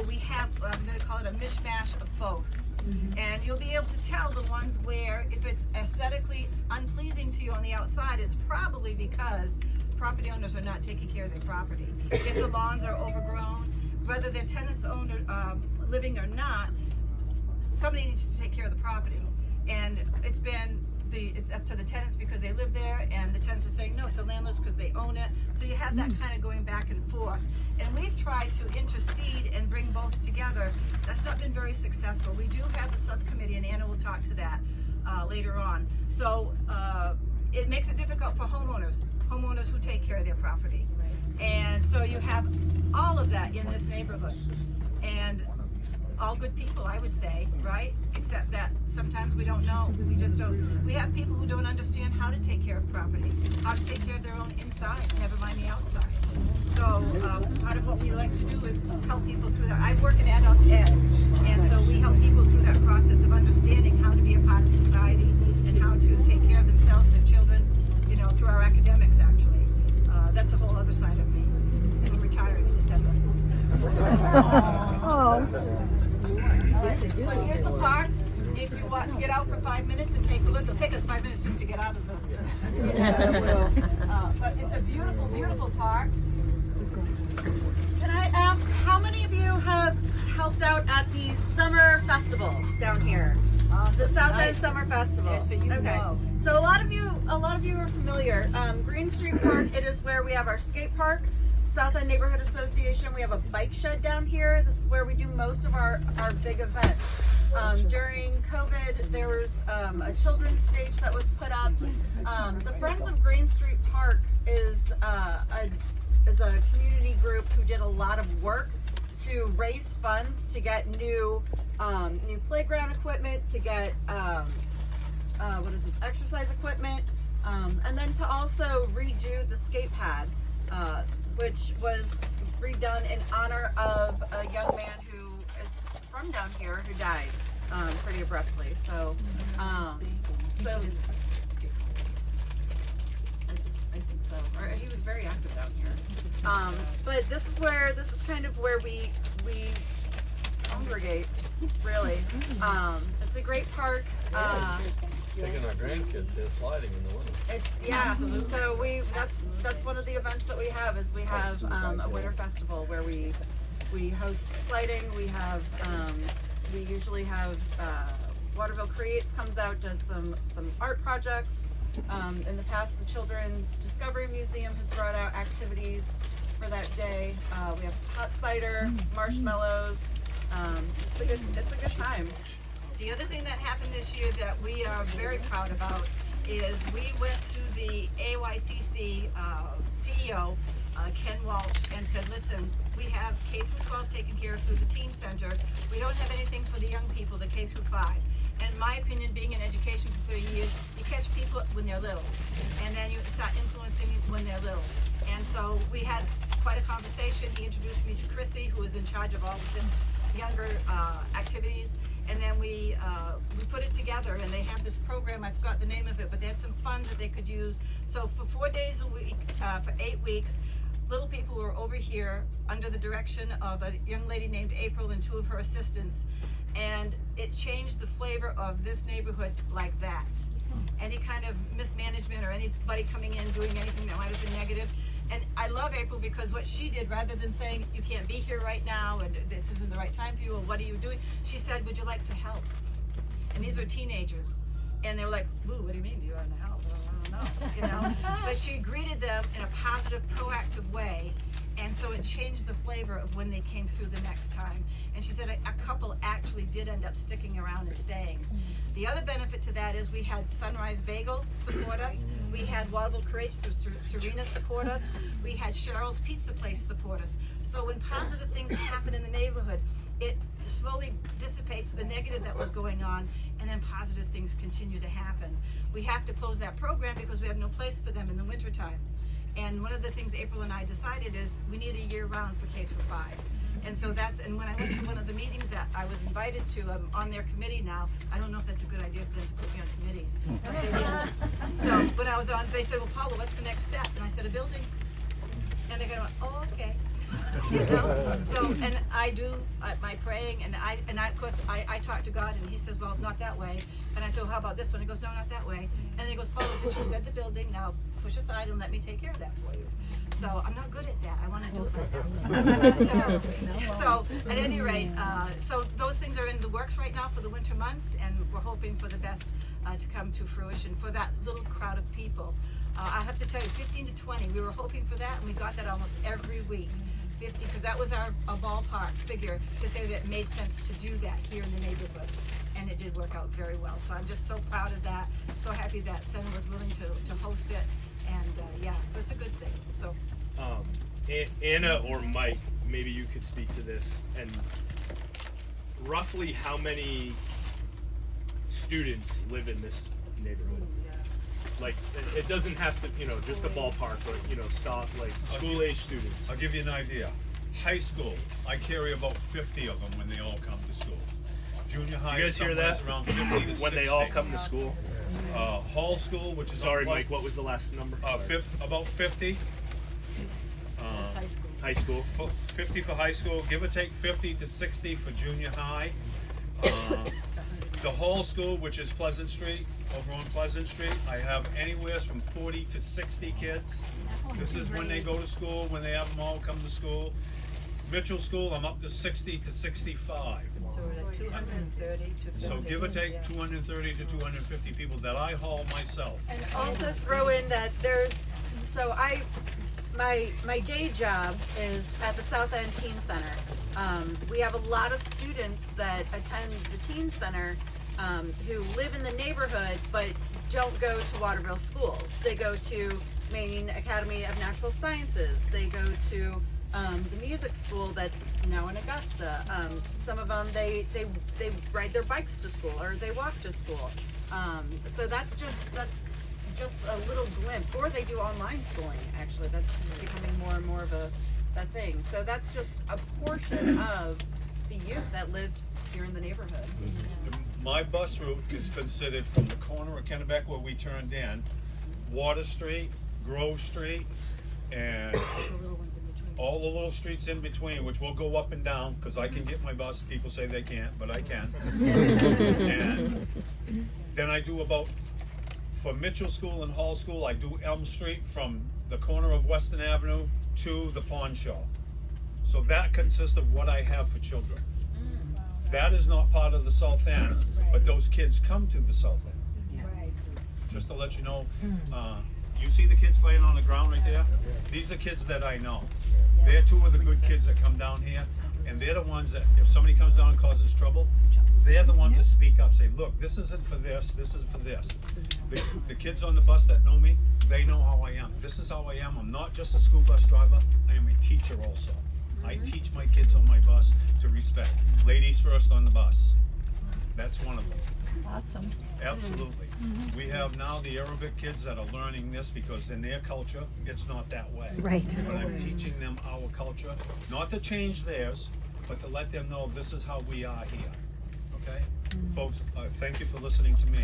we have, I'm going to call it a mishmash of both. And you'll be able to tell the ones where, if it's aesthetically unpleasing to you on the outside, it's probably because property owners are not taking care of their property. If the lawns are overgrown, whether they're tenants owned or living or not, somebody needs to take care of the property. And it's up to the tenants because they live there, and the tenants are saying, no, it's the landlords because they own it. So you have that kind of going back and forth. And we've tried to intercede and bring both together. That's not been very successful. We do have a subcommittee, and Anna will talk to that later on. So it makes it difficult for homeowners who take care of their property. And so you have all of that in this neighborhood. And all good people, I would say, right? Except that sometimes we don't know. We just don't. We have people who don't understand how to take care of property, how to take care of their own inside, never mind the outside. So part of what we like to do is help people through that. I work in adult ed, and so we help people through that process of understanding how to be a part of society and how to take care of themselves, their children, you know, through our academics, actually. That's a whole other side of me. I'm retiring in December. Oh. So here's the park. If you want to get out for 5 minutes and take a look, it'll take us 5 minutes just to get out of the but it's a beautiful, beautiful park. Can I ask, how many of you have helped out at the summer festival down here? The South End Summer Festival. Yeah, so you know. So a lot of you are familiar. Green Street Park, it is where we have our skate park. South End Neighborhood Association, we have a bike shed down here. This is where we do most of our big events. During COVID, there was a children's stage that was put up. The Friends of Green Street Park is a community group who did a lot of work to raise funds to get new playground equipment, to get exercise equipment, and then to also redo the skate pad, which was redone in honor of a young man who is from down here who died pretty abruptly. So, I think so. Or he was very active down here. But this is kind of where we congregate, really. It's a great park. Taking our grandkids here sliding in the winter. Absolutely. So that's one of the events that we have is we have a winter festival where we host sliding. We usually have Waterville Creates comes out, does some art projects. In the past, the Children's Discovery Museum has brought out activities for that day. We have hot cider, marshmallows. It's a good time. The other thing that happened this year that we are very proud about is we went to the AYCC CEO, Ken Walsh, and said, listen, we have K through 12 taken care of through the teen center. We don't have anything for the young people, the K through 5. And in my opinion, being in education for 30 years, you catch people when they're little, and then you start influencing when they're little. And so we had quite a conversation. He introduced me to Chrissy, who is in charge of all of this younger activities. And then we put it together, and they have this program, I forgot the name of it, but they had some funds that they could use. So for 4 days a week, for 8 weeks, little people were over here under the direction of a young lady named April and 2 of her assistants. And it changed the flavor of this neighborhood like that. Any kind of mismanagement or anybody coming in doing anything that might have been negative. And I love April because what she did, rather than saying, you can't be here right now, and this isn't the right time for you, or what are you doing? She said, would you like to help? And these were teenagers. And they were like, ooh, what do you mean, do you want to help? Well, I don't know, you know? But she greeted them in a positive, proactive way. And so it changed the flavor of when they came through the next time. And she said a couple actually did end up sticking around and staying. The other benefit to that is we had Sunrise Bagel support us. We had Waterville Creates through Serena support us. We had Cheryl's Pizza Place support us. So when positive things happen in the neighborhood, it slowly dissipates the negative that was going on, and then positive things continue to happen. We have to close that program because we have no place for them in the wintertime. And one of the things April and I decided is we need a year round for K through 5. And so and when I went to one of the meetings that I was invited to, I'm on their committee now. I don't know if that's a good idea for them to put me on committees, but they did. So when I was on, they said, well, Paula, what's the next step? And I said, a building. And they go, oh, okay. You know? So, and I do my praying, and I of course I talk to God, and He says, well, not that way. And I said, well, how about this one? He goes, no, not that way. And then he goes, Paula, just you said the building, now push aside and let me take care of that for you. So I'm not good at that. I want to do it myself. So at any rate, so those things are in the works right now for the winter months, and we're hoping for the best to come to fruition for that little crowd of people. I have to tell you, 15 to 20, we were hoping for that, and we got that almost every week. 50, because that was a ballpark figure to say that it made sense to do that here in the neighborhood, and it did work out very well. So I'm just so proud of that, so happy that SENA was willing to host it, and yeah, so it's a good thing. So Anna or Mike, maybe you could speak to this, and roughly how many students live in this neighborhood? Like, it doesn't have to, just a ballpark, but, school-age students. I'll give you an idea. High school, I carry about 50 of them when they all come to school. Junior high, You guys hear that? around 50 to 60. When they all come to school? Hall school, which is Sorry, Mike, what was the last number? about 50. that's high school. High school. 50 for high school, give or take 50 to 60 for junior high. The Hall School, which is Pleasant Street, over on Pleasant Street, I have anywhere from 40 to 60 kids. This is when they go to school, when they have them all come to school. Mitchell School, I'm up to 60 to 65. So we're at 230 to 50. So give or take 230 to 250 people that I haul myself. And also throw in that my day job is at the South End Teen Center. We have a lot of students that attend the Teen Center who live in the neighborhood but don't go to Waterville schools. They go to Maine Academy of Natural Sciences. They go to the music school that's now in Augusta. Some of them they ride their bikes to school or they walk to school. So that's just a little glimpse. Or they do online schooling. Actually, that's becoming more and more of a thing. So that's just a portion of the youth that live here in the neighborhood. My bus route is considered from the corner of Kennebec where we turned in, Water Street, Grove Street, and all the little streets in between, which will go up and down, because I can get my bus. People say they can't, but I can. And then I do for Mitchell School and Hall School, I do Elm Street from the corner of Western Avenue to the pawn shop. So that consists of what I have for children. That is not part of the South End, but those kids come to the South End. Just to let you know, you see the kids playing on the ground right there? These are kids that I know. They're two of the good kids that come down here, and they're the ones that, if somebody comes down and causes trouble, they're the ones that speak up, say, look, this isn't for this is for this. The kids on the bus that know me, they know how I am. This is how I am. I'm not just a school bus driver, I am a teacher also. I teach my kids on my bus to respect. Ladies first on the bus. That's one of them. Awesome. Absolutely. We have now the Arabic kids that are learning this because in their culture, it's not that way. Right. But I'm teaching them our culture, not to change theirs, but to let them know this is how we are here. Okay? Folks, thank you for listening to me.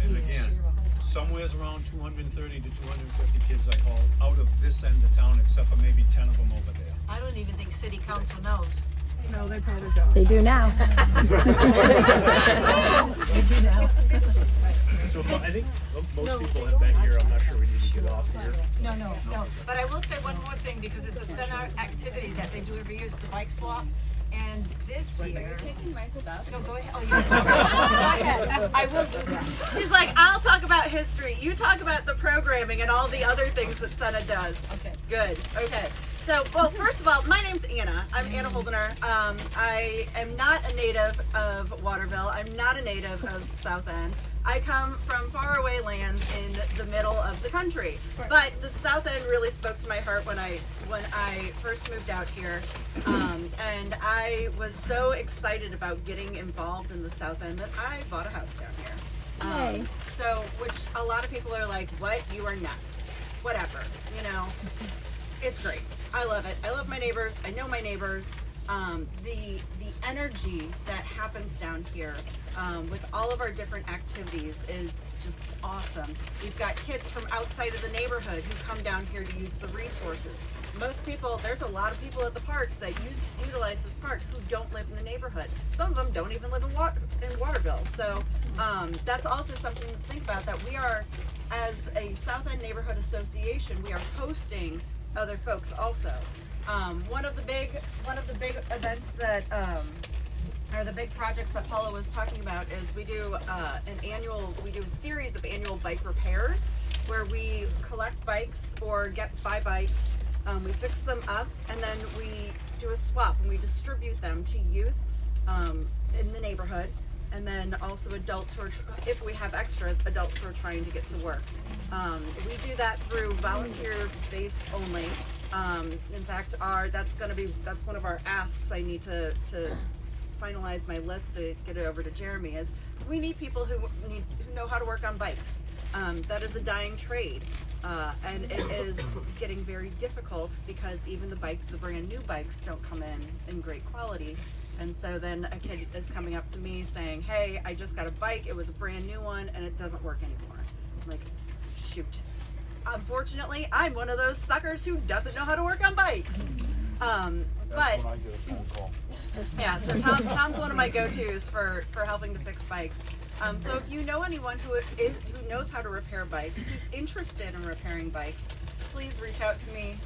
And again, somewhere's around 230 to 250 kids I haul out of this end of town, except for maybe 10 of them over there. I don't even think city council knows. No, they probably don't. They do now. So I think most people have been here. I'm not sure we need to get off here. No. But I will say one more thing, because it's a SENA activity that they do every year, it's the bike swap. And this year, Taking my stuff. no, go ahead. Oh, you did. Go ahead. I will do that. She's like, I'll talk about history. You talk about the programming and all the other things that SENA does. Okay. Good. Okay. So, well, first of all, my name's Anna. I'm Anna Holdener. I am not a native of Waterville. I'm not a native of South End. I come from faraway lands in the middle of the country. But the South End really spoke to my heart when I first moved out here. And I was so excited about getting involved in the South End that I bought a house down here. Yay. So, which a lot of people are like, what? You are nuts. Whatever, It's great. I love it. I love my neighbors. I know my neighbors. The energy that happens down here with all of our different activities is just awesome. We've got kids from outside of the neighborhood who come down here to use the resources. Most people, there's a lot of people at the park that utilize this park who don't live in the neighborhood. Some of them don't even live in Waterville. So that's also something to think about, that we are, as a South End Neighborhood Association, we are hosting other folks also. One of the big events that, or the big projects that Paula was talking about is we do a series of annual bike repairs where we collect bikes or buy bikes, we fix them up, and then we do a swap and we distribute them to youth in the neighborhood, and then also adults who are, if we have extras, adults who are trying to get to work. We do that through volunteer base only. In fact, that's one of our asks. I need to finalize my list to get it over to Jeremy, is we need people who know how to work on bikes. That is a dying trade, and it is getting very difficult because even the brand new bikes don't come in great quality. And so then a kid is coming up to me saying, hey, I just got a bike, it was a brand new one, and it doesn't work anymore. I'm like, shoot. Unfortunately, I'm one of those suckers who doesn't know how to work on bikes. That's when I get a phone call. Yeah, so Tom's one of my go-tos for helping to fix bikes. So if you know anyone who knows how to repair bikes, who's interested in repairing bikes, please reach out to me,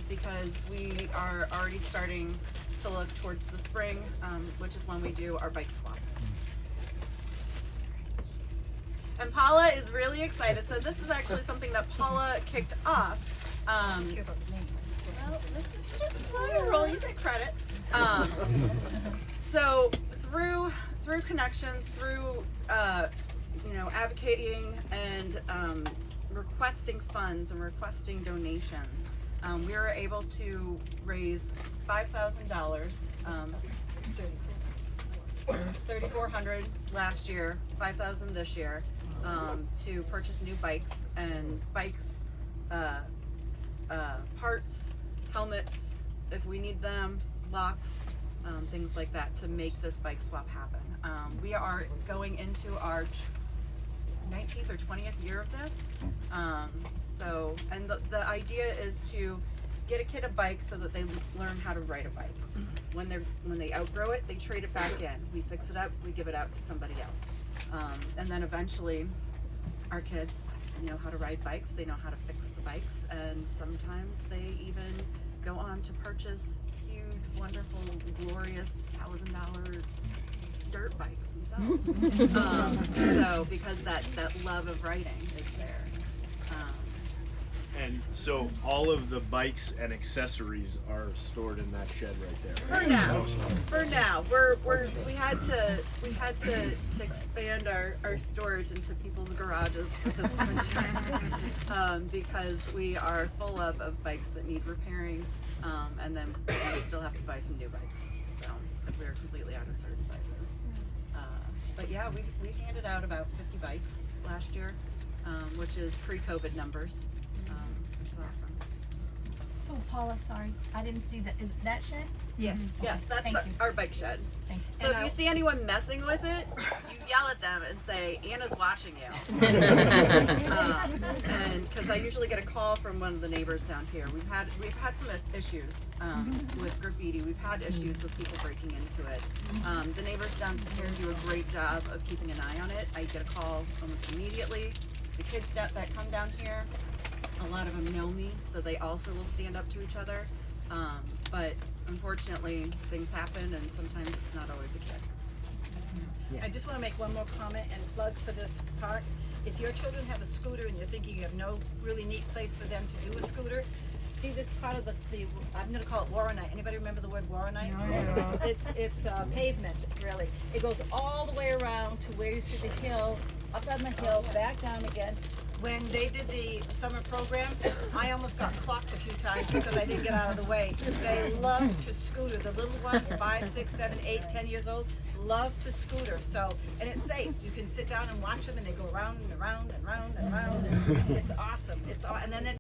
because we are already starting to look towards the spring, which is when we do our bike swap. And Paula is really excited. So this is actually something that Paula kicked off. Well, slow your roll, you get credit. So through connections, through advocating and requesting funds and requesting donations, we were able to raise $5,000, $3,400 last year, $5,000 this year, to purchase new bikes and parts, helmets, if we need them, locks, things like that, to make this bike swap happen. We are going into our 19th or 20th year of this. And the idea is to get a kid a bike so that they learn how to ride a bike. When they outgrow it, they trade it back in. We fix it up, we give it out to somebody else. And then eventually our kids know how to ride bikes, they know how to fix the bikes, and sometimes they even go on to purchase huge, wonderful, glorious $1,000 dirt bikes themselves. So because that love of riding is there. And so all of the bikes and accessories are stored in that shed right there. For now, we had to expand our storage into people's garages for this winter, because we are full of bikes that need repairing, and then we still have to buy some new bikes, so because we are completely out of certain sizes. But yeah, we handed out about 50 bikes last year, which is pre-COVID numbers. Awesome. So Paula, sorry, I didn't see that. Is it that shed? Yes, yes, that's Thank you. our bike shed. Thank you. So if you see anyone messing with it, you yell at them and say, Anna's watching you. And because I usually get a call from one of the neighbors down here. We've had some issues with graffiti. We've had issues with people breaking into it. The neighbors down here do a great job of keeping an eye on it. I get a call almost immediately. The kids that come down here, a lot of them know me, so they also will stand up to each other. But unfortunately, things happen, and sometimes it's not always a kid. I just want to make one more comment and plug for this park. If your children have a scooter and you're thinking you have no really neat place for them to do a scooter, see this part of the I'm going to call it Warrenite. Anybody remember the word Warrenite? No. It's pavement, really. It goes all the way around to where you see the hill, up on the hill, back down again. When they did the summer program, I almost got clocked a few times because I didn't get out of the way. They love to scooter. The little ones, 5, 6, 7, 8, 10 years old, love to scooter. So, and it's safe. You can sit down and watch them, and they go around and around and around and around. And it's awesome. And then